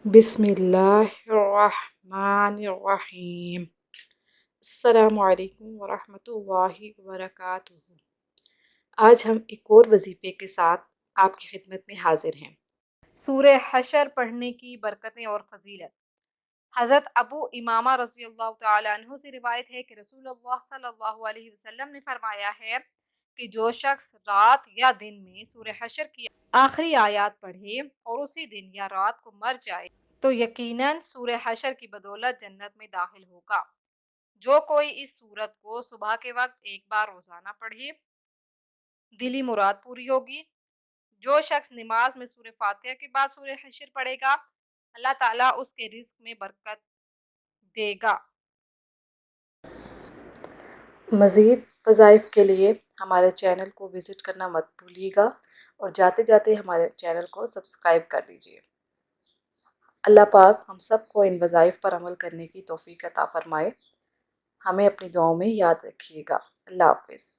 بسم اللہ الرحمن الرحیم۔ السلام علیکم ورحمۃ اللہ وبرکاتہ۔ آج ہم ایک اور وظیفے کے ساتھ آپ کی خدمت میں حاضر ہیں۔ سورہ حشر پڑھنے کی برکتیں اور فضیلت۔ حضرت ابو امامہ رضی اللہ تعالیٰ عنہ سے روایت ہے کہ رسول اللہ صلی اللہ علیہ وسلم نے فرمایا ہے کہ جو شخص رات یا دن میں سورہ حشر کی آخری آیات پڑھے اور اسی دن یا رات کو مر جائے تو یقیناً سورہ حشر کی بدولت جنت میں داخل ہوگا۔ جو کوئی اس سورت کو صبح کے وقت ایک بار روزانہ پڑھے دلی مراد پوری ہوگی۔ جو شخص نماز میں سورہ فاتحہ کے بعد سورہ حشر پڑھے گا اللہ تعالیٰ اس کے رزق میں برکت دے گا۔ مزید وظائف کے لیے ہمارے چینل کو وزٹ کرنا مت بھولیے گا اور جاتے جاتے ہمارے چینل کو سبسکرائب کر دیجیے۔ اللہ پاک ہم سب کو ان وظائف پر عمل کرنے کی توفیق عطا فرمائے۔ ہمیں اپنی دعاؤں میں یاد رکھیے گا۔ اللہ حافظ۔